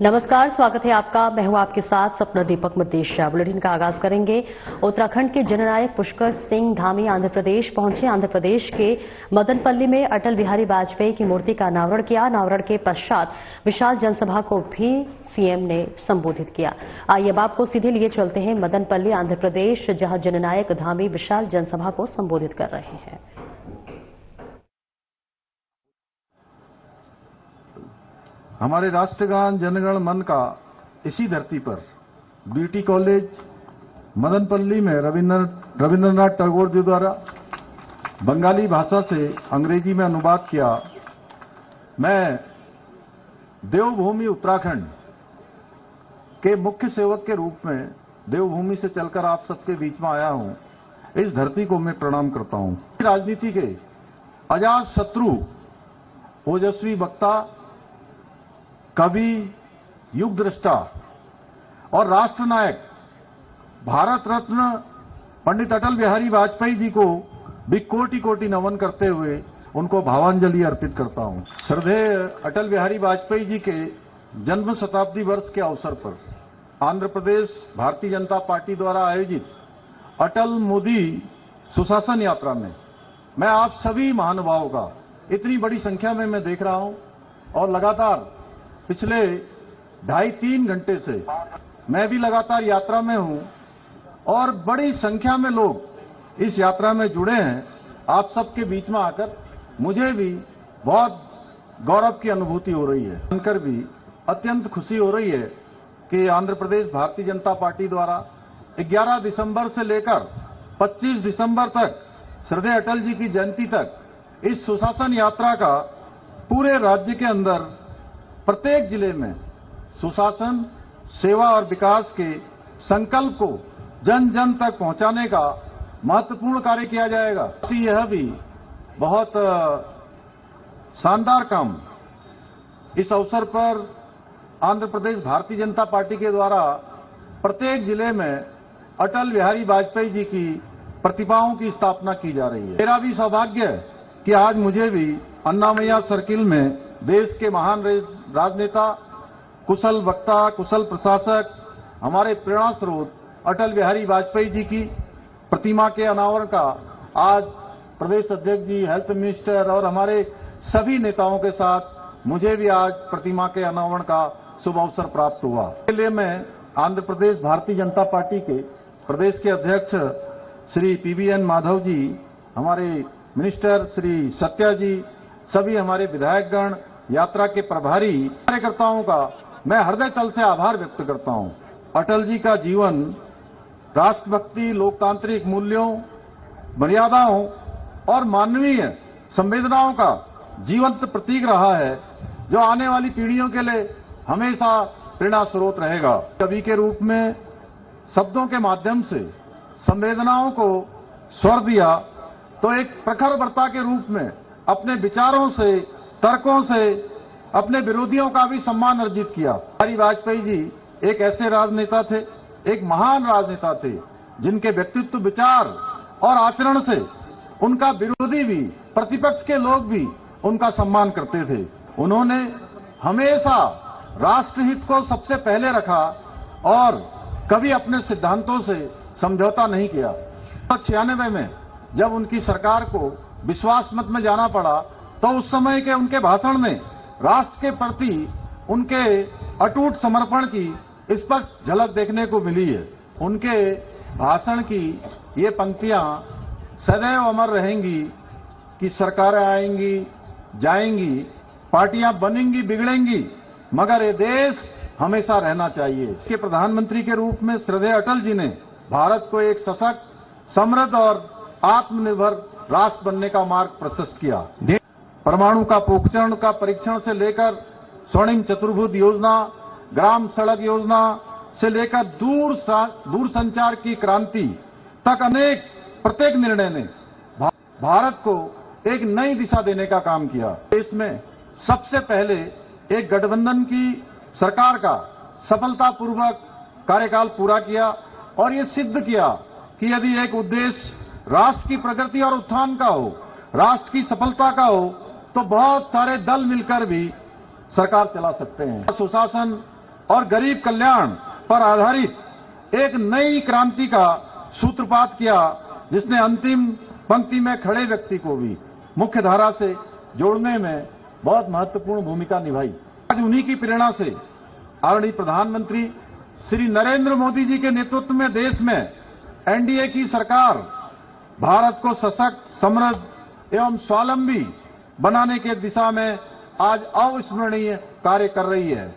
नमस्कार, स्वागत है आपका। मैं हूं आपके साथ सपना दीपक मदेशिया। बुलेटिन का आगाज करेंगे। उत्तराखंड के जननायक पुष्कर सिंह धामी आंध्र प्रदेश पहुंचे। आंध्र प्रदेश के मदनपल्ली में अटल बिहारी वाजपेयी की मूर्ति का अनावरण किया। अनावरण के पश्चात विशाल जनसभा को भी सीएम ने संबोधित किया। आइए अब आपको सीधे लिए चलते हैं मदनपल्ली, आंध्र प्रदेश, जहां जननायक धामी विशाल जनसभा को संबोधित कर रहे हैं। हमारे राष्ट्रगान जनगण मन का इसी धरती पर बीटी कॉलेज मदनपल्ली में रविंद्रनाथ टैगोर जी द्वारा बंगाली भाषा से अंग्रेजी में अनुवाद किया। मैं देवभूमि उत्तराखंड के मुख्य सेवक के रूप में देवभूमि से चलकर आप सबके बीच में आया हूं। इस धरती को मैं प्रणाम करता हूं। राजनीति के अजात शत्रु, ओजस्वी वक्ता, कवि, युग दृष्टा और राष्ट्र नायक भारत रत्न पंडित अटल बिहारी वाजपेयी जी को भी कोटि कोटि नमन करते हुए उनको भावांजलि अर्पित करता हूं। श्रद्धेय अटल बिहारी वाजपेयी जी के जन्म शताब्दी वर्ष के अवसर पर आंध्र प्रदेश भारतीय जनता पार्टी द्वारा आयोजित अटल मोदी सुशासन यात्रा में मैं आप सभी महानुभावों का इतनी बड़ी संख्या में मैं देख रहा हूं और लगातार पिछले 2.5-3 घंटे से मैं भी लगातार यात्रा में हूं और बड़ी संख्या में लोग इस यात्रा में जुड़े हैं। आप सबके बीच में आकर मुझे भी बहुत गौरव की अनुभूति हो रही है। सुनकर भी अत्यंत खुशी हो रही है कि आंध्र प्रदेश भारतीय जनता पार्टी द्वारा 11 दिसंबर से लेकर 25 दिसंबर तक श्रद्धेय अटल जी की जयंती तक इस सुशासन यात्रा का पूरे राज्य के अंदर प्रत्येक जिले में सुशासन, सेवा और विकास के संकल्प को जन जन तक पहुंचाने का महत्वपूर्ण कार्य किया जाएगा। यह भी बहुत शानदार काम इस अवसर पर आंध्र प्रदेश भारतीय जनता पार्टी के द्वारा प्रत्येक जिले में अटल बिहारी वाजपेयी जी की प्रतिमाओं की स्थापना की जा रही है। मेरा भी सौभाग्य है कि आज मुझे भी अन्नामैया सर्किल में देश के महान राजनेता, कुशल वक्ता, कुशल प्रशासक, हमारे प्रेरणा स्रोत अटल बिहारी वाजपेयी जी की प्रतिमा के अनावरण का आज प्रदेश अध्यक्ष जी, हेल्थ मिनिस्टर और हमारे सभी नेताओं के साथ मुझे भी आज प्रतिमा के अनावरण का शुभ अवसर प्राप्त हुआ। इसके लिए मैं आंध्र प्रदेश भारतीय जनता पार्टी के प्रदेश के अध्यक्ष श्री PVN माधव जी, हमारे मिनिस्टर श्री सत्या जी, सभी हमारे विधायकगण, यात्रा के प्रभारी कार्यकर्ताओं का मैं हृदय तल से आभार व्यक्त करता हूं। अटल जी का जीवन राष्ट्रभक्ति, लोकतांत्रिक मूल्यों, मर्यादाओं और मानवीय संवेदनाओं का जीवंत प्रतीक रहा है, जो आने वाली पीढ़ियों के लिए हमेशा प्रेरणा स्रोत रहेगा। कवि के रूप में शब्दों के माध्यम से संवेदनाओं को स्वर दिया तो एक प्रखर वक्ता के रूप में अपने विचारों से, तर्कों से अपने विरोधियों का भी सम्मान अर्जित किया। बिहारी वाजपेयी जी एक ऐसे राजनेता थे, एक महान राजनेता थे, जिनके व्यक्तित्व, विचार और आचरण से उनका विरोधी भी, प्रतिपक्ष के लोग भी उनका सम्मान करते थे। उन्होंने हमेशा राष्ट्रहित को सबसे पहले रखा और कभी अपने सिद्धांतों से समझौता नहीं किया। 1996 में जब उनकी सरकार को विश्वास मत में जाना पड़ा तो उस समय के उनके भाषण में राष्ट्र के प्रति उनके अटूट समर्पण की स्पष्ट झलक देखने को मिली है। उनके भाषण की ये पंक्तियां सदैव अमर रहेंगी कि सरकारें आएंगी, जाएंगी, पार्टियां बनेंगी, बिगड़ेंगी, मगर ये देश हमेशा रहना चाहिए। के प्रधानमंत्री के रूप में श्रद्धेय अटल जी ने भारत को एक सशक्त, समृद्ध और आत्मनिर्भर राष्ट्र बनने का मार्ग प्रशस्त किया। परमाणु का पोखरण का परीक्षण से लेकर स्वर्णिम चतुर्भुज योजना, ग्राम सड़क योजना से लेकर दूर संचार की क्रांति तक प्रत्येक निर्णय ने भारत को एक नई दिशा देने का काम किया। देश में सबसे पहले एक गठबंधन की सरकार का सफलतापूर्वक कार्यकाल पूरा किया और ये सिद्ध किया कि यदि एक उद्देश्य राष्ट्र की प्रगति और उत्थान का हो, राष्ट्र की सफलता का हो, तो बहुत सारे दल मिलकर भी सरकार चला सकते हैं। सुशासन और गरीब कल्याण पर आधारित एक नई क्रांति का सूत्रपात किया, जिसने अंतिम पंक्ति में खड़े व्यक्ति को भी मुख्य धारा से जोड़ने में बहुत महत्वपूर्ण भूमिका निभाई। आज उन्हीं की प्रेरणा से आदरणीय प्रधानमंत्री श्री नरेंद्र मोदी जी के नेतृत्व में देश में एनडीए की सरकार भारत को सशक्त, समृद्ध एवं स्वावलंबी बनाने के दिशा में आज अविस्मरणीय कार्य कर रही है।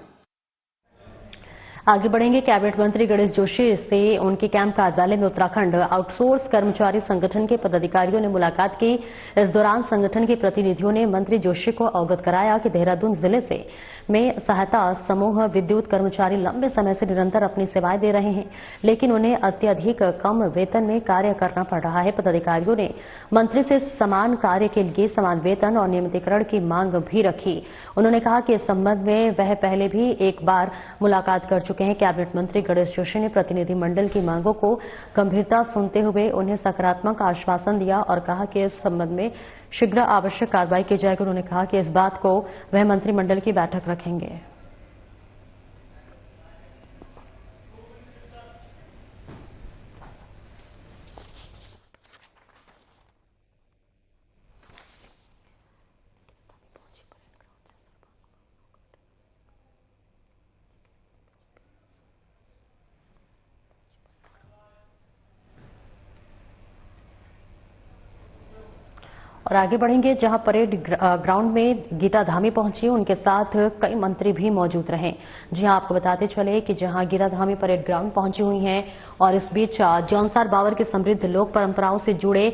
आगे बढ़ेंगे। कैबिनेट मंत्री गणेश जोशी से उनके कैंप कार्यालय में उत्तराखंड आउटसोर्स कर्मचारी संगठन के पदाधिकारियों ने मुलाकात की। इस दौरान संगठन के प्रतिनिधियों ने मंत्री जोशी को अवगत कराया कि देहरादून जिले से में सहायता समूह विद्युत कर्मचारी लंबे समय से निरंतर अपनी सेवाएं दे रहे हैं, लेकिन उन्हें अत्यधिक कम वेतन में कार्य करना पड़ रहा है। पदाधिकारियों ने मंत्री से समान कार्य के लिए समान वेतन और नियमितीकरण की मांग भी रखी। उन्होंने कहा कि इस संबंध में वह पहले भी एक बार मुलाकात कर चुके हैं। कैबिनेट मंत्री गणेश जोशी ने प्रतिनिधिमंडल की मांगों को गंभीरता सुनते हुए उन्हें सकारात्मक आश्वासन दिया और कहा कि इस संबंध में शीघ्र आवश्यक कार्रवाई की जाएगी। उन्होंने कहा कि इस बात को वह मंत्रिमंडल की बैठक रखेंगे। और आगे बढ़ेंगे, जहां परेड ग्राउंड में गीता धामी पहुंची, उनके साथ कई मंत्री भी मौजूद रहे। जी हां, आपको बताते चले कि जहां गीता धामी परेड ग्राउंड पहुंची हुई हैं और इस बीच जौनसार बावर के समृद्ध लोक परंपराओं से जुड़े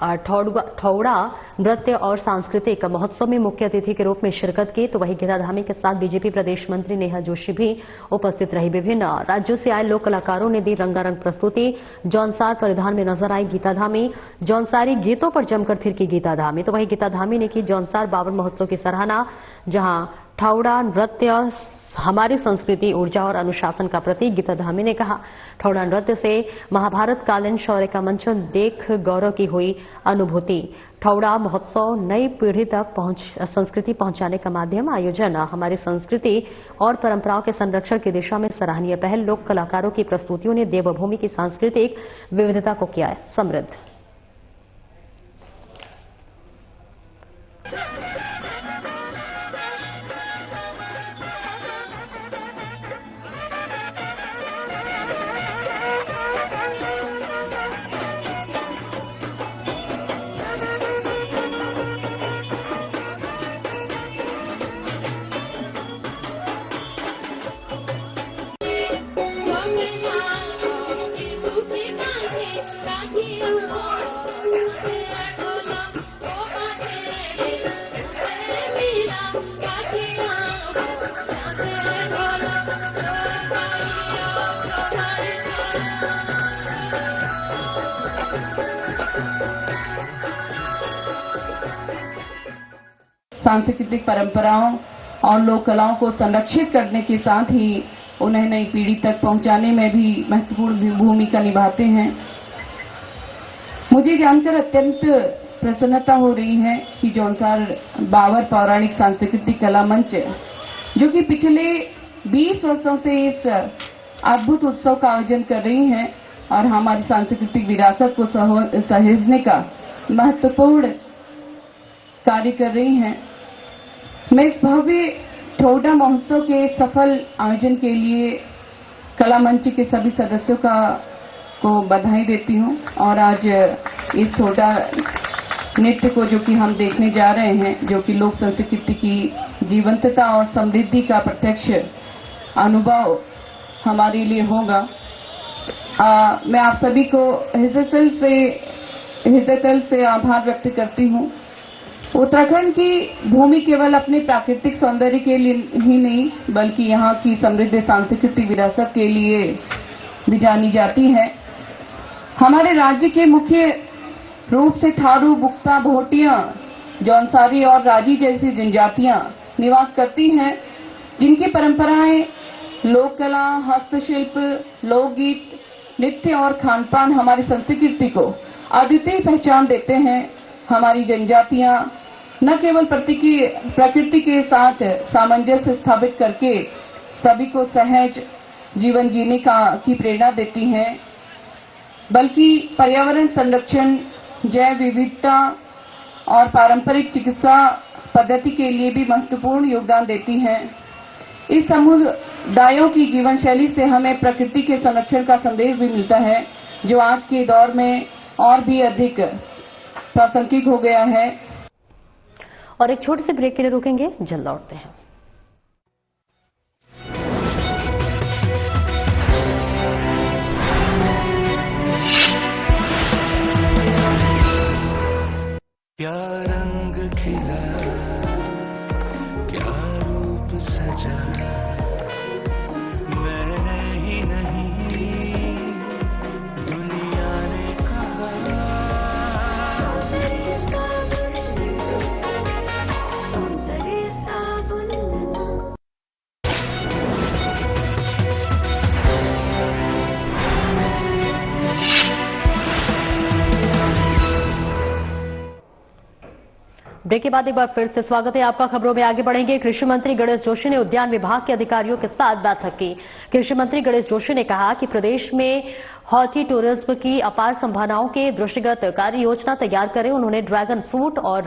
ठौड़ा नृत्य और सांस्कृतिक महोत्सव में मुख्य अतिथि के रूप में शिरकत की। तो वहीं गीता धामी के साथ बीजेपी प्रदेश मंत्री नेहा जोशी भी उपस्थित रही। विभिन्न राज्यों से आए लोक कलाकारों ने दी रंगारंग प्रस्तुति। जौनसार परिधान में नजर आई गीता धामी। जौनसारी गीतों पर जमकर थिरकी गीता धामी। तो वहीं गीता धामी ने की जौनसार बावर महोत्सव की सराहना, जहां ठौड़ा नृत्य हमारी संस्कृति, ऊर्जा और अनुशासन का प्रतीक। गीता धामी ने कहा, ठौड़ा नृत्य से महाभारत कालीन शौर्य का मंचन देख गौरव की हुई अनुभूति। ठौड़ा महोत्सव नई पीढ़ी तक संस्कृति पहुंचाने का माध्यम। आयोजन हमारी संस्कृति और परंपराओं के संरक्षण की दिशा में सराहनीय पहल। लोक कलाकारों की प्रस्तुतियों ने देवभूमि की सांस्कृतिक विविधता को किया समृद्ध। सांस्कृतिक परंपराओं और लोक कलाओं को संरक्षित करने के साथ ही उन्हें नई पीढ़ी तक पहुंचाने में भी महत्वपूर्ण भूमिका निभाते हैं। मुझे जानकर अत्यंत प्रसन्नता हो रही है कि जौनसार बावर पौराणिक सांस्कृतिक कला मंच, जो कि पिछले 20 वर्षों से इस अद्भुत उत्सव का आयोजन कर रही है और हमारी सांस्कृतिक विरासत को सहेजने का महत्वपूर्ण कार्य कर रही हैं। मैं इस भव्य ठौड़ा महोत्सव के सफल आयोजन के लिए कला मंच के सभी सदस्यों को बधाई देती हूं और आज इस ठौड़ा नृत्य को, जो कि हम देखने जा रहे हैं, जो कि लोक संस्कृति की जीवंतता और समृद्धि का प्रत्यक्ष अनुभव हमारे लिए होगा। मैं आप सभी को हृदयतल से आभार व्यक्त करती हूं। उत्तराखंड की भूमि केवल अपने प्राकृतिक सौंदर्य के लिए ही नहीं, बल्कि यहाँ की समृद्ध सांस्कृतिक विरासत के लिए भी जानी जाती है। हमारे राज्य के मुख्य रूप से थारू, बुक्सा, भोटिया, जौनसारी और राजी जैसी जनजातियां निवास करती हैं, जिनकी परंपराएं, लोक कला, हस्तशिल्प, लोकगीत, नृत्य और खानपान हमारी संस्कृति को अद्वितीय पहचान देते हैं। हमारी जनजातियां न केवल प्रकृति के साथ सामंजस्य स्थापित करके सभी को सहज जीवन जीने की प्रेरणा देती हैं, बल्कि पर्यावरण संरक्षण, जैव विविधता और पारंपरिक चिकित्सा पद्धति के लिए भी महत्वपूर्ण योगदान देती हैं। इस समुदायों की जीवन शैली से हमें प्रकृति के संरक्षण का संदेश भी मिलता है, जो आज के दौर में और भी अधिक प्रासंगिक हो गया है। और एक छोटे से ब्रेक के लिए रुकेंगे, जल्द लौटते हैं। क्या रंग खिला, क्या रूप सजा, मैं ही नहीं दुनिया ने कहा। ब्रेक के बाद एक बार फिर से स्वागत है आपका। खबरों में आगे बढ़ेंगे। कृषि मंत्री गणेश जोशी ने उद्यान विभाग के अधिकारियों के साथ बैठक की। कृषि मंत्री गणेश जोशी ने कहा कि प्रदेश में हॉर्टी टूरिज्म की अपार संभावनाओं के दृष्टिगत कार्य योजना तैयार करें। उन्होंने ड्रैगन फ्रूट और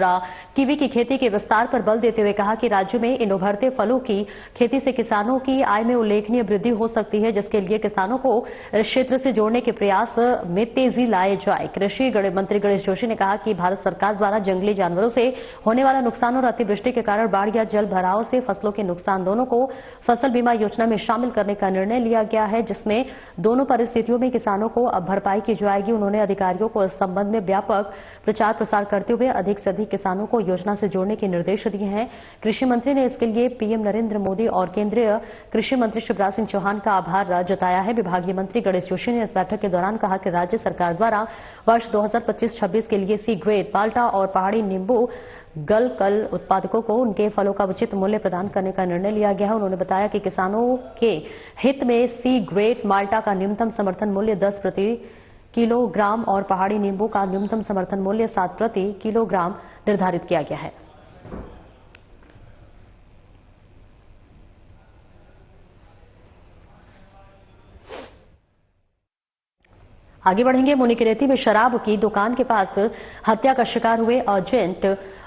कीवी की खेती के विस्तार पर बल देते हुए कहा कि राज्य में इन उभरते फलों की खेती से किसानों की आय में उल्लेखनीय वृद्धि हो सकती है, जिसके लिए किसानों को इस क्षेत्र से जोड़ने के प्रयास में तेजी लाए जाए। कृषि मंत्री गणेश जोशी ने कहा कि भारत सरकार द्वारा जंगली जानवरों से होने वाला नुकसान और अतिवृष्टि के कारण बाढ़ या जल भराव से फसलों के नुकसान दोनों को फसल बीमा योजना में शामिल करने का निर्णय लिया गया है, जिसमें दोनों परिस्थितियों में किसानों को अब भरपाई की जाएगी। उन्होंने अधिकारियों को इस संबंध में व्यापक प्रचार प्रसार करते हुए अधिक से अधिक किसानों को योजना से जोड़ने के निर्देश दिए हैं। कृषि मंत्री ने इसके लिए पीएम नरेंद्र मोदी और केंद्रीय कृषि मंत्री शिवराज सिंह चौहान का आभार जताया है। विभागीय मंत्री गणेश जोशी ने इस बैठक के दौरान कहा कि राज्य सरकार द्वारा वर्ष 2025-26 के लिए सी ग्रेड माल्टा और पहाड़ी नींबू गलकल उत्पादकों को उनके फलों का उचित मूल्य प्रदान करने का निर्णय लिया गया है। उन्होंने बताया कि किसानों के हित में सी ग्रेड माल्टा का न्यूनतम समर्थन मूल्य 10 प्रति किलोग्राम और पहाड़ी नींबू का न्यूनतम समर्थन मूल्य 7 प्रति किलोग्राम निर्धारित किया गया है। आगे बढ़ेंगे। मुनिकेरेती में शराब की दुकान के पास हत्या का शिकार हुए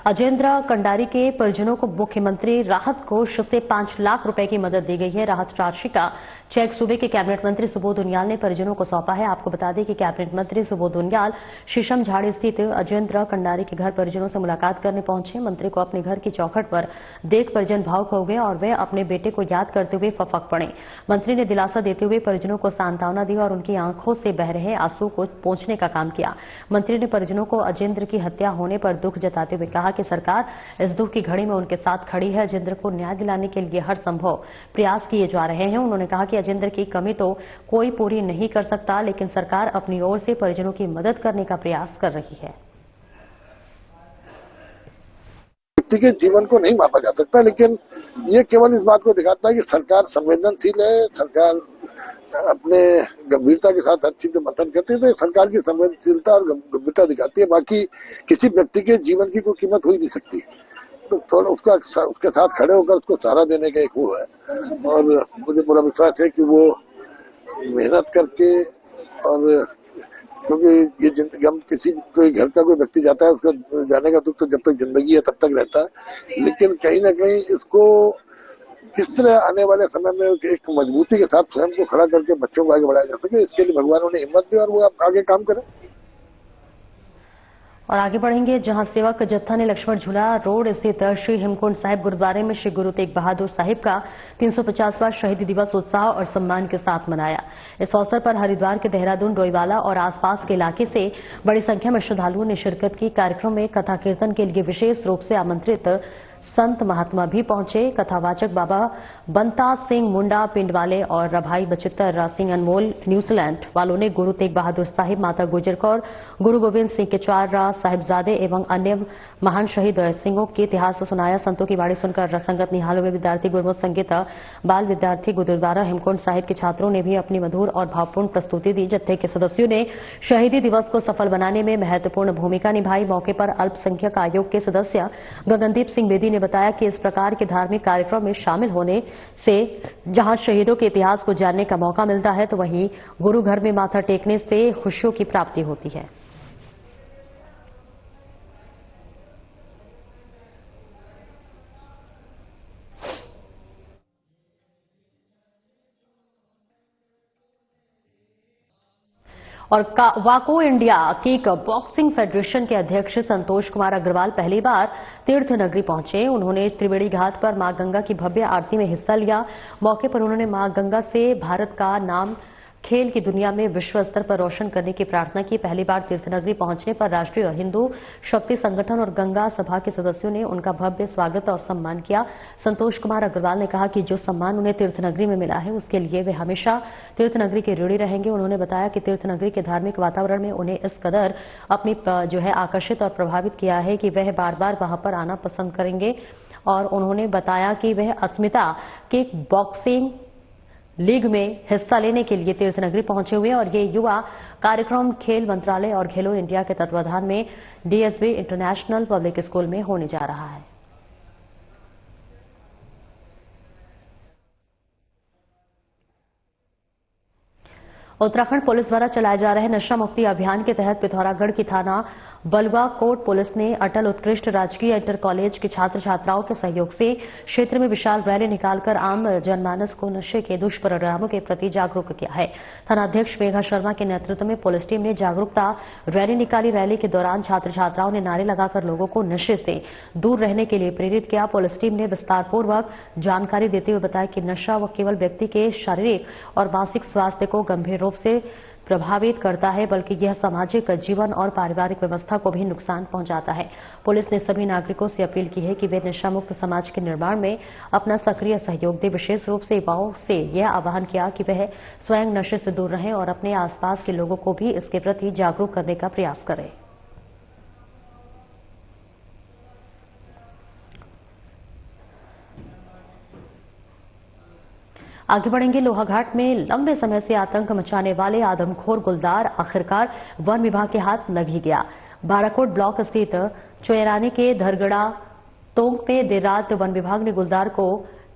अजेंद्र कंडारी के परिजनों को मुख्यमंत्री राहत कोष से 5 लाख रुपए की मदद दी गई है। राहत राशि का चेक सूबे के कैबिनेट मंत्री सुबोध उनियाल ने परिजनों को सौंपा है। आपको बता दें कि कैबिनेट मंत्री सुबोध उनियाल शीशम झाड़ी स्थित अजेंद्र कंडारी के घर परिजनों से मुलाकात करने पहुंचे। मंत्री को अपने घर की चौखट पर देख परिजन भावुक हो गए और वे अपने बेटे को याद करते हुए फफक पड़े। मंत्री ने दिलासा देते हुए परिजनों को सांत्वना दी और उनकी आंखों से बह रहे आंसू को पोंछने का काम किया। मंत्री ने परिजनों को अजेंद्र की हत्या होने पर दुख जताते हुए कहा कि सरकार इस दुख की घड़ी में उनके साथ खड़ी है। अजेंद्र को न्याय दिलाने के लिए हर संभव प्रयास किए जा रहे हैं। उन्होंने कहा कि अजेंद्र की कमी तो कोई पूरी नहीं कर सकता, लेकिन सरकार अपनी ओर से परिजनों की मदद करने का प्रयास कर रही है। व्यक्ति के जीवन को नहीं मापा जा सकता, लेकिन ये केवल इस बात को दिखाता है कि सरकार संवेदनशील है, सरकार अपने गंभीरता के साथ हर चीज में मंथन करती है। तो सरकार की संवेदनशीलता और गंभीरता दिखाती है। बाकी किसी व्यक्ति के जीवन की कोई कीमत हो ही नहीं सकती, तो थोड़ा उसके साथ खड़े होकर उसको सहारा देने का एक वो है। और मुझे पूरा विश्वास है कि वो मेहनत करके, और क्योंकि ये जिंदगी, हम किसी कोई घर का कोई व्यक्ति जाता है, उसका जाने का दुख तो जब तक जिंदगी है तब तक रहता है, लेकिन कहीं ना कहीं इसको किस तरह आने वाले समय में एक मजबूती के साथ स्वयं को खड़ा करके बच्चों को आगे बढ़ाया जा सके, इसके लिए भगवान उन्हें हिम्मत दे और वो आगे काम करें। और आगे बढ़ेंगे, जहां सेवक जत्था ने लक्ष्मण झूला रोड स्थित श्री हेमकुंड साहिब गुरुद्वारे में श्री गुरु तेग बहादुर साहिब का 350वां शहीदी दिवस उत्साह और सम्मान के साथ मनाया। इस अवसर पर हरिद्वार के देहरादून, डोईवाला और आसपास के इलाके से बड़ी संख्या में श्रद्धालुओं ने शिरकत की। कार्यक्रम में कथा कीर्तन के लिए विशेष रूप से आमंत्रित संत महात्मा भी पहुंचे। कथावाचक बाबा बंता सिंह मुंडा पिंड वाले और भाई बचित्तर सिंह अनमोल न्यूजीलैंड वालों ने गुरु तेग बहादुर साहिब, माता गुजर कौर, गुरु गोविंद सिंह के 4 साहिबजादे एवं अन्य महान शहीद सिंहों के इतिहास सुनाया। संतों की वाणी सुनकर संगत निहाल हुए विद्यार्थी, गुरमुख संगीत बाल विद्यार्थी, गुरुद्वारा हेमकुंड साहिब के छात्रों ने भी अपनी मधुर और भावपूर्ण प्रस्तुति दी। जत्थे के सदस्यों ने शहीदी दिवस को सफल बनाने में महत्वपूर्ण भूमिका निभाई। मौके पर अल्पसंख्यक आयोग के सदस्य गगनदीप सिंह बेदी ने बताया कि इस प्रकार के धार्मिक कार्यक्रम में शामिल होने से जहां शहीदों के इतिहास को जानने का मौका मिलता है, तो वहीं गुरु घर में माथा टेकने से खुशियों की प्राप्ति होती है। और वाको इंडिया किक बॉक्सिंग फेडरेशन के अध्यक्ष संतोष कुमार अग्रवाल पहली बार तीर्थ नगरी पहुंचे। उन्होंने त्रिवेणी घाट पर मां गंगा की भव्य आरती में हिस्सा लिया। मौके पर उन्होंने मां गंगा से भारत का नाम खेल की दुनिया में विश्व स्तर पर रोशन करने की प्रार्थना की। पहली बार तीर्थनगरी पहुंचने पर राष्ट्रीय हिंदू शक्ति संगठन और गंगा सभा के सदस्यों ने उनका भव्य स्वागत और सम्मान किया। संतोष कुमार अग्रवाल ने कहा कि जो सम्मान उन्हें तीर्थनगरी में मिला है, उसके लिए वे हमेशा तीर्थनगरी के ऋणी रहेंगे। उन्होंने बताया कि तीर्थनगरी के धार्मिक वातावरण में उन्हें इस कदर अपनी आकर्षित और प्रभावित किया है कि वह बार बार वहां पर आना पसंद करेंगे। और उन्होंने बताया कि वह अस्मिता किक बॉक्सिंग लीग में हिस्सा लेने के लिए तीर्थनगरी पहुंचे हुए और ये युवा कार्यक्रम खेल मंत्रालय और खेलो इंडिया के तत्वाधान में डीएसबी इंटरनेशनल पब्लिक स्कूल में होने जा रहा है। उत्तराखंड पुलिस द्वारा चलाए जा रहे नशा मुक्ति अभियान के तहत पिथौरागढ़ की थाना बलवा कोट पुलिस ने अटल उत्कृष्ट राजकीय इंटर कॉलेज के छात्र छात्राओं के सहयोग से क्षेत्र में विशाल रैली निकालकर आम जनमानस को नशे के दुष्परिणामों के प्रति जागरूक किया है। थानाध्यक्ष मेघा शर्मा के नेतृत्व में पुलिस टीम ने जागरूकता रैली निकाली। रैली के दौरान छात्र छात्राओं ने नारे लगाकर लोगों को नशे से दूर रहने के लिए प्रेरित किया। पुलिस टीम ने विस्तारपूर्वक जानकारी देते हुए बताया कि नशा व केवल व्यक्ति के शारीरिक और मानसिक स्वास्थ्य को गंभीर रूप से प्रभावित करता है, बल्कि यह सामाजिक जीवन और पारिवारिक व्यवस्था को भी नुकसान पहुंचाता है। पुलिस ने सभी नागरिकों से अपील की है कि वे नशा मुक्त समाज के निर्माण में अपना सक्रिय सहयोग दें। विशेष रूप से युवाओं से यह आह्वान किया कि वह स्वयं नशे से दूर रहें और अपने आसपास के लोगों को भी इसके प्रति जागरूक करने का प्रयास करें। आगे बढ़ेंगे। लोहाघाट में लंबे समय से आतंक मचाने वाले आदमखोर गुलदार आखिरकार वन विभाग के हाथ लग ही गया। बाराकोट ब्लॉक स्थित चोयरानी के धरगड़ा टोंक में देर रात वन विभाग ने गुलदार को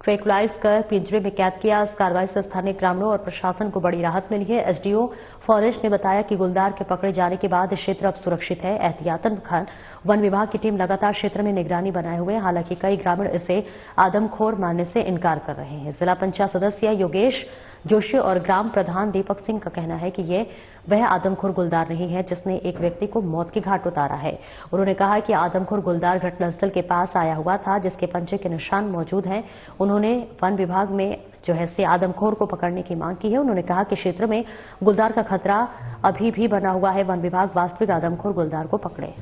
ट्रैंकुलाइज कर पिंजरे में कैद किया। इस कार्रवाई से स्थानीय ग्रामीणों और प्रशासन को बड़ी राहत मिली है। एसडीओ फॉरेस्ट ने बताया कि गुलदार के पकड़े जाने के बाद क्षेत्र अब सुरक्षित है। एहतियातन वन विभाग की टीम लगातार क्षेत्र में निगरानी बनाए हुए। हालांकि कई ग्रामीण इसे आदमखोर मानने से इनकार कर रहे हैं। जिला पंचायत सदस्य योगेश जोशी और ग्राम प्रधान दीपक सिंह का कहना है कि ये वह आदमखोर गुलदार नहीं है जिसने एक व्यक्ति को मौत के घाट उतारा है। उन्होंने कहा कि आदमखोर गुलदार घटनास्थल के पास आया हुआ था, जिसके पंजे के निशान मौजूद हैं। उन्होंने वन विभाग में से आदमखोर को पकड़ने की मांग की है। उन्होंने कहा कि क्षेत्र में गुलदार का खतरा अभी भी बना हुआ है। वन विभाग वास्तविक आदमखोर गुलदार को पकड़े।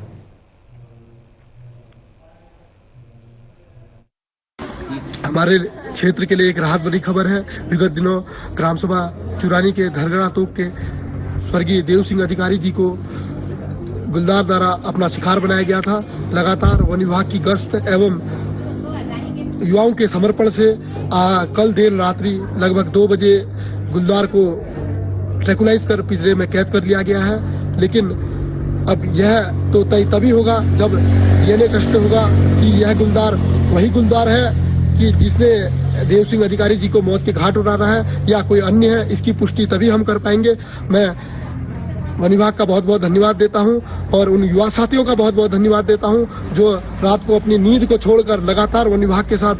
हमारे क्षेत्र के लिए एक राहत भरी खबर है। विगत दिनों ग्राम सभा चुरानी के धरगड़ा तोक के स्वर्गीय देव सिंह अधिकारी जी को गुलदार द्वारा अपना शिकार बनाया गया था। लगातार वन विभाग की गश्त एवं युवाओं के समर्पण से कल देर रात्रि लगभग 2 बजे गुलदार को ट्रैंकुलाइज कर पिंजरे में कैद कर लिया गया है। लेकिन अब यह तो तभी होगा जब डीएनए टेस्ट होगा कि यह गुलदार वही गुलदार है कि जिसने देव सिंह अधिकारी जी को मौत के घाट उतारा है या कोई अन्य है। इसकी पुष्टि तभी हम कर पाएंगे। मैं वन विभाग का बहुत बहुत धन्यवाद देता हूं और उन युवा साथियों का बहुत बहुत धन्यवाद देता हूं जो रात को अपनी नींद को छोड़कर लगातार वन विभाग के साथ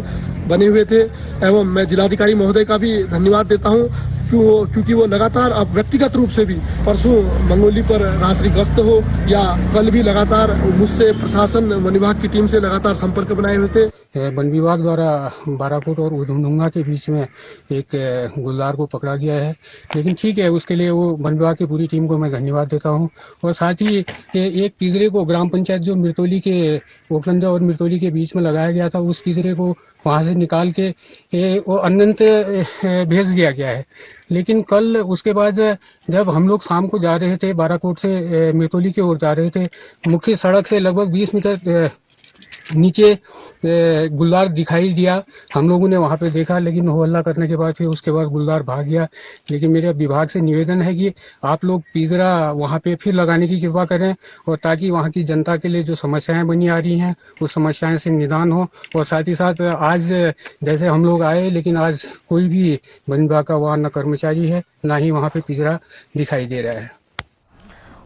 बने हुए थे। एवं मैं जिलाधिकारी महोदय का भी धन्यवाद देता हूं क्योंकि वो लगातार अब व्यक्तिगत रूप से भी परसों मंगोली पर रात्रि गश्त हो या कल भी लगातार मुझसे प्रशासन वन विभाग की टीम से लगातार संपर्क बनाए हुए थे। वन विभाग द्वारा बाराकोट और उधमडुंगा के बीच में एक गुलदार को पकड़ा गया है। लेकिन ठीक है, उसके लिए वो वन विभाग की पूरी टीम को मैं धन्यवाद देता हूं। और साथ ही एक पिंजरे को ग्राम पंचायत जो मिर्तोली के ओखलंदा और मिर्तोली के बीच में लगाया गया था, उस पिंजरे को वहां से निकाल के वो अनंत भेज दिया गया है। लेकिन कल उसके बाद जब हम लोग शाम को जा रहे थे, बाराकोट से मिर्तोली की ओर जा रहे थे, मुख्य सड़क से लगभग 20 मीटर नीचे गुलदार दिखाई दिया। हम लोगों ने वहां पे देखा, लेकिन हो हल्ला करने के बाद फिर उसके बाद गुलदार भाग गया। लेकिन मेरे विभाग से निवेदन है कि आप लोग पिंजरा वहां पे फिर लगाने की कृपा करें, और ताकि वहां की जनता के लिए जो समस्याएं बनी आ रही हैं उस समस्याएं से निदान हो। और साथ ही साथ आज जैसे हम लोग आए, लेकिन आज कोई भी वन विभाग का वहां न कर्मचारी है, न ही वहां पे पिंजरा दिखाई दे रहा है।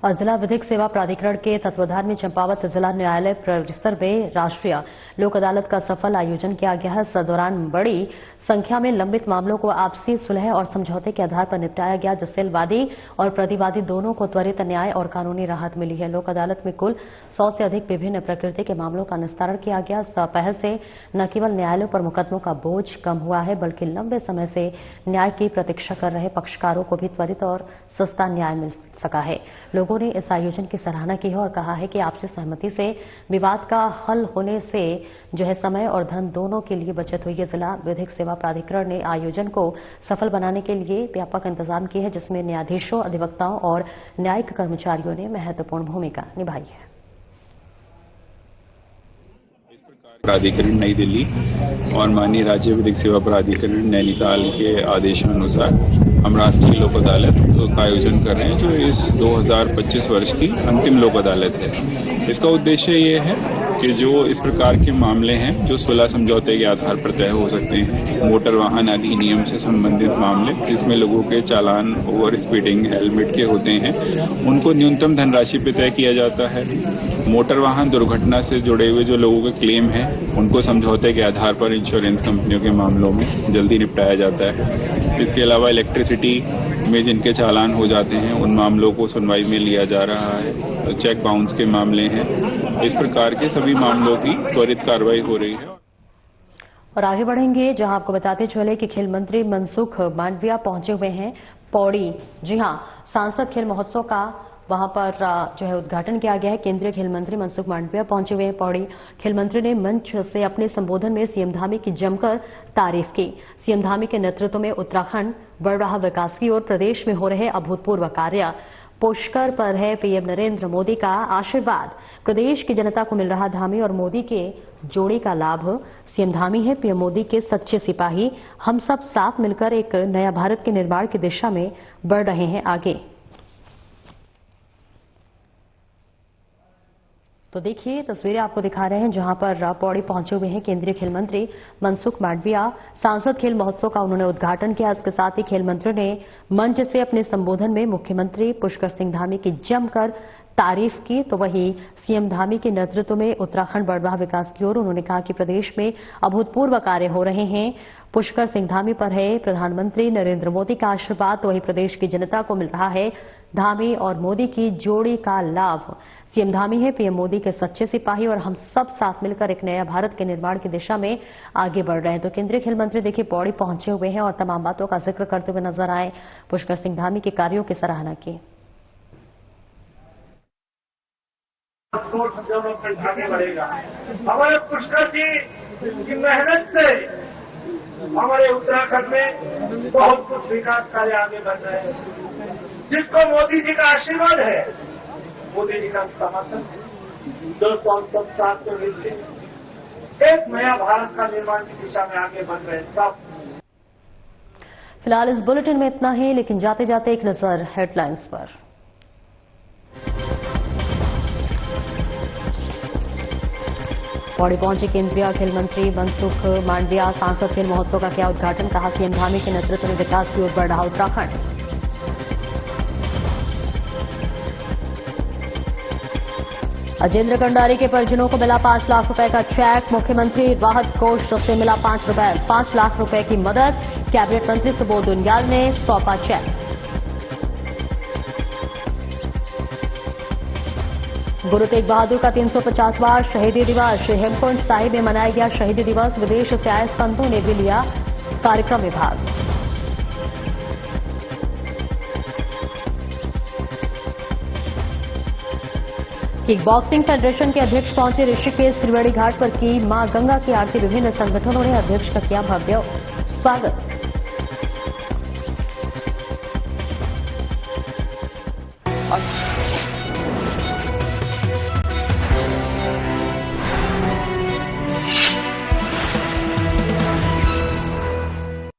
और जिला विधिक सेवा प्राधिकरण के तत्वाधान में चंपावत जिला न्यायालय परिसर में राष्ट्रीय लोक अदालत का सफल आयोजन किया गया है। इस दौरान बड़ी संख्या में लंबित मामलों को आपसी सुलह और समझौते के आधार पर निपटाया गया, जिससे वादी और प्रतिवादी दोनों को त्वरित न्याय और कानूनी राहत मिली है। लोक अदालत में कुल 100 से अधिक विभिन्न प्रकृति के मामलों का निस्तारण किया गया। इस पहल से न केवल न्यायालयों पर मुकदमों का बोझ कम हुआ है, बल्कि लंबे समय से न्याय की प्रतीक्षा कर रहे पक्षकारों को भी त्वरित और सस्ता न्याय मिल सका है। लोगों ने इस आयोजन की सराहना की है और कहा है कि आपसी सहमति से विवाद का हल होने से जो है समय और धन दोनों के लिए बचत हुई है। जिला विधिक सेवा प्राधिकरण ने आयोजन को सफल बनाने के लिए व्यापक इंतजाम किए हैं, जिसमें न्यायाधीशों, अधिवक्ताओं और न्यायिक कर्मचारियों ने महत्वपूर्ण भूमिका निभाई है। प्राधिकरण नई दिल्ली और माननीय राज्य विधिक सेवा प्राधिकरण नैनीताल के आदेशानुसार हम राष्ट्रीय लोक अदालत का आयोजन कर रहे हैं, जो इस 2025 वर्ष की अंतिम लोक अदालत है। इसका उद्देश्य ये है कि जो इस प्रकार के मामले हैं जो सुलह समझौते के आधार पर तय हो सकते हैं, मोटर वाहन अधिनियम से संबंधित मामले जिसमें लोगों के चालान ओवर स्पीडिंग हेलमेट के होते हैं, उनको न्यूनतम धनराशि पर तय किया जाता है। मोटर वाहन दुर्घटना से जुड़े हुए जो लोगों के क्लेम हैं उनको समझौते के आधार पर इंश्योरेंस कंपनियों के मामलों में जल्दी निपटाया जाता है। इसके अलावा इलेक्ट्रिसिटी में जिनके चालान हो जाते हैं उन मामलों को सुनवाई में लिया जा रहा है। चेक बाउंस के मामले हैं, इस प्रकार के सभी मामलों की त्वरित कार्रवाई हो रही है। और आगे बढ़ेंगे, जहां आपको बताते चले कि खेल मंत्री मनसुख मांडविया पहुंचे हुए हैं पौड़ी। जी हां, सांसद खेल महोत्सव का वहां पर जो है उद्घाटन किया गया है। केंद्रीय खेल मंत्री मनसुख मांडविया पहुंचे हुए हैं पौड़ी। खेल मंत्री ने मंच से अपने संबोधन में सीएम धामी की जमकर तारीफ की। सीएम धामी के नेतृत्व में उत्तराखंड बढ़ रहा विकास की ओर, प्रदेश में हो रहे अभूतपूर्व कार्य, पुष्कर पर है पीएम नरेंद्र मोदी का आशीर्वाद, प्रदेश की जनता को मिल रहा धामी और मोदी के जोड़ी का लाभ। सीएम धामी है पीएम मोदी के सच्चे सिपाही, हम सब साथ मिलकर एक नया भारत के निर्माण की दिशा में बढ़ रहे हैं आगे। तो देखिए तस्वीरें आपको दिखा रहे हैं, जहां पर पौड़ी पहुंचे हुए हैं केंद्रीय खेल मंत्री मनसुख मांडविया। सांसद खेल महोत्सव का उन्होंने उद्घाटन किया। इसके साथ ही खेल मंत्री ने मंच से अपने संबोधन में मुख्यमंत्री पुष्कर सिंह धामी की जमकर तारीफ की। तो वहीं सीएम धामी के नेतृत्व में उत्तराखंड बढ़ रहा विकास की ओर, उन्होंने कहा कि प्रदेश में अभूतपूर्व कार्य हो रहे हैं। पुष्कर सिंह धामी पर है प्रधानमंत्री नरेंद्र मोदी का आशीर्वाद, तो वहीं प्रदेश की जनता को मिल रहा है धामी और मोदी की जोड़ी का लाभ। सीएम धामी है पीएम मोदी के सच्चे सिपाही और हम सब साथ मिलकर एक नया भारत के निर्माण की दिशा में आगे बढ़ रहे हैं। तो केंद्रीय खेल मंत्री देखिए पौड़ी पहुंचे हुए हैं और तमाम बातों का जिक्र करते हुए नजर आए। पुष्कर सिंह धामी के कार्यों की सराहना की। डेवलपमेंट आगे बढ़ेगा। हमारे पुष्कर जी की मेहनत से हमारे उत्तराखंड में बहुत कुछ विकास कार्य आगे बढ़ रहे हैं। जिसको मोदी जी का आशीर्वाद है, मोदी जी का समर्थन, दोस्तों हम सब साथ में मिलकर एक नया भारत का निर्माण की दिशा में आगे बढ़ रहे हैं सब। फिलहाल इस बुलेटिन में इतना ही, लेकिन जाते जाते एक नजर हेडलाइंस पर। पौड़ी पहुंचे केंद्रीय खेल मंत्री मनसुख मांडविया। सांसद खेल महोत्सव का किया उद्घाटन, कहा सीएम धामी के नेतृत्व में विकास की ओर बढ़ रहा उत्तराखंड। अजेंद्र कंडारी के परिजनों को मिला 5 लाख रुपए का चेक, मुख्यमंत्री राहत कोष से मिला 5 लाख रुपए की मदद, कैबिनेट मंत्री सुबोध उनियाल ने सौंपा चेक। गुरु तेग बहादुर का 350वां शहीदी दिवस, श्री हेमकुंड साहिब में मनाया गया शहीदी दिवस, विदेश से आए संतों ने भी लिया कार्यक्रम में भाग। किक बॉक्सिंग फेडरेशन के अध्यक्ष पहुंचे ऋषिकेश त्रिवेणी घाट पर की मां गंगा की आरती, विभिन्न संगठनों ने अध्यक्ष का किया भव्य स्वागत।